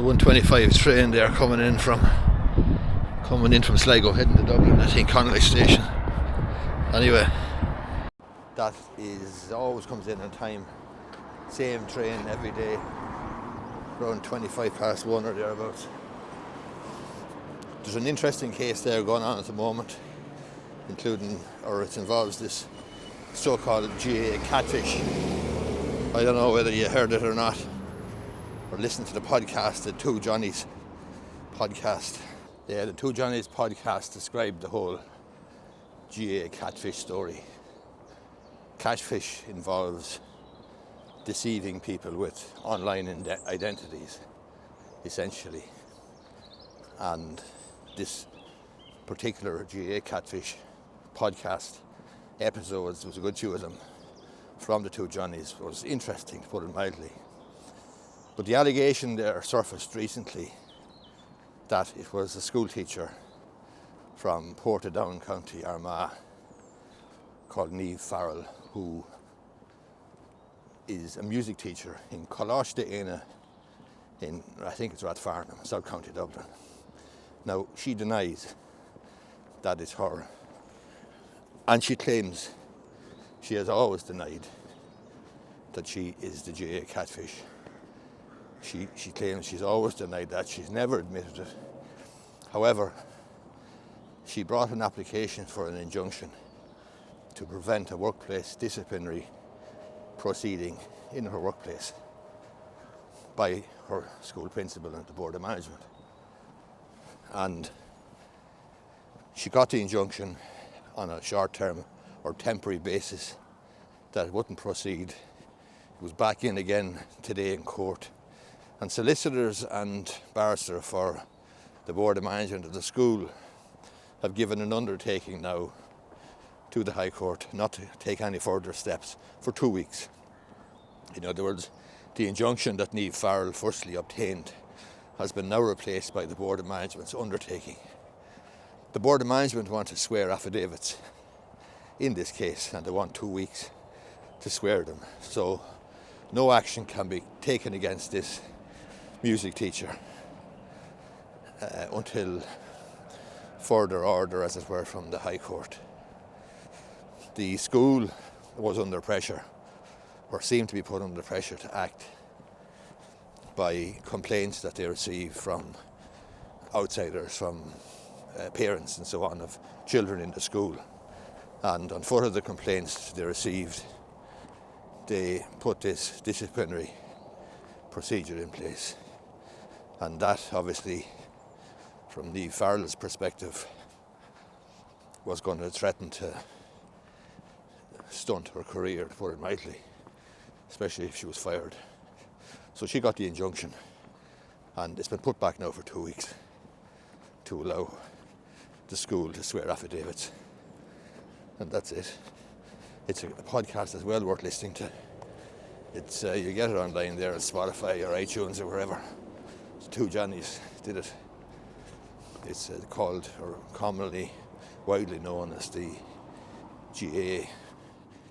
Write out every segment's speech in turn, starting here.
125 train there coming in from Sligo heading to Dublin, I think Connolly Station. Anyway, that is always comes in on time. Same train every day, around 1 or thereabouts. There's an interesting case there going on at the moment, it involves this so-called GAA catfish. I don't know whether you heard it or not, or listened to the podcast, the Two Johnnies podcast. Yeah, the Two Johnnies podcast described the whole GAA catfish story. Catfish involves deceiving people with online identities, essentially. And this particular GAA catfish podcast episodes, there was a good few of them from the Two Johnnies, was interesting, to put it mildly. But the allegation there surfaced recently that it was a school teacher from Portadown, County Armagh, called Niamh Farrell, who is a music teacher in Coláiste Éine in, I think it's Rathfarnham, South County Dublin. Now, she denies that it's her, and she claims she has always denied that she is the GAA catfish. She claims she's always denied that. She's never admitted it. However, she brought an application for an injunction to prevent a workplace disciplinary proceeding in her workplace by her school principal and the board of management. And she got the injunction on a short-term or temporary basis that it wouldn't proceed. It was back in again today in court. And solicitors and barrister for the board of management of the school have given an undertaking now to the High Court not to take any further steps for 2 weeks. In other words, the injunction that Niamh Farrell firstly obtained has been now replaced by the board of management's undertaking. The board of management want to swear affidavits in this case, and they want 2 weeks to swear them. So no action can be taken against this music teacher until further order, as it were, from the High Court. The school was under pressure, or seemed to be put under pressure to act, by complaints that they received from outsiders, from parents and so on, of children in the school. And on foot of the complaints they received, they put this disciplinary procedure in place. And that, obviously, from Niamh Farrell's perspective, was going to threaten to stunt her career, to put it mildly, especially if she was fired. So she got the injunction, and it's been put back now for 2 weeks to allow the school to swear affidavits. And that's it. It's a podcast that's well worth listening to. It's you get it online there at Spotify or iTunes or wherever. The Two Johnnies did it. It's called, or commonly, widely known as the GAA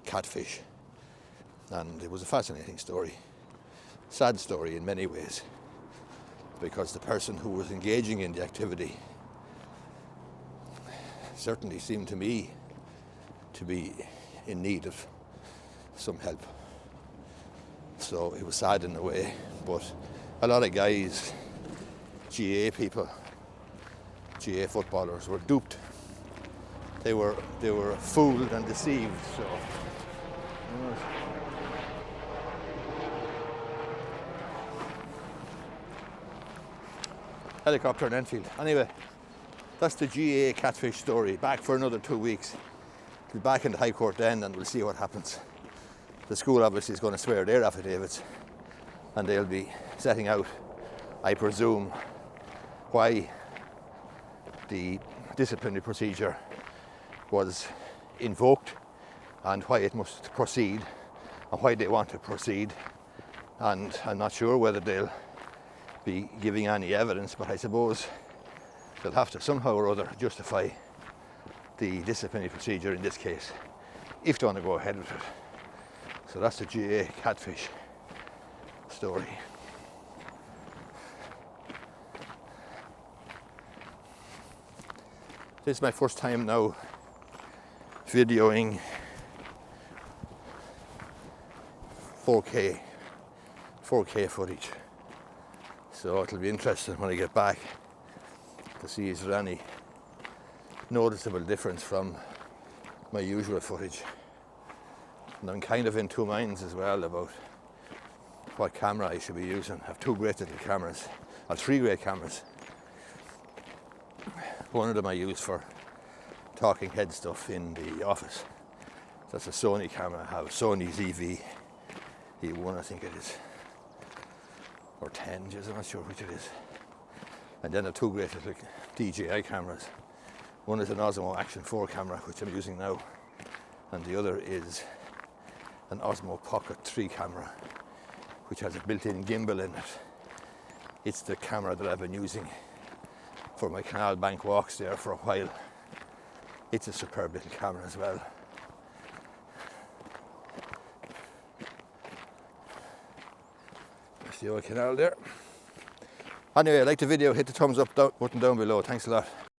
catfish. And it was a fascinating story. Sad story in many ways, because the person who was engaging in the activity certainly seemed to me to be in need of some help. So it was sad in a way, but a lot of guys, GAA people, GAA footballers, were duped. They were fooled and deceived. So helicopter in Enfield. Anyway, that's the GAA catfish story. Back for another 2 weeks. We'll be back in the High Court then, and we'll see what happens. The school obviously is going to swear their affidavits, and they'll be setting out, I presume, why the disciplinary procedure was invoked and why it must proceed and why they want to proceed. And I'm not sure whether they'll be giving any evidence, but I suppose they'll have to somehow or other justify the disciplinary procedure in this case, if they want to go ahead with it. So that's the GAA catfish story. This is my first time now videoing 4K footage. So it'll be interesting when I get back to see is there any noticeable difference from my usual footage. And I'm kind of in two minds as well about what camera I should be using. I have two great little cameras, or three great cameras. One of them I use for talking head stuff in the office. That's a Sony camera. I have a Sony ZV E1, I think it is, or 10, I'm not sure which it is. And then I have two great little DJI cameras. One is an Osmo Action 4 camera, which I'm using now, and the other is an Osmo Pocket 3 camera, which has a built-in gimbal in it. It's the camera that I've been using for my canal bank walks there for a while. It's a superb little camera as well. There's the old canal there. Anyway, like the video, hit the thumbs up button down below. Thanks a lot.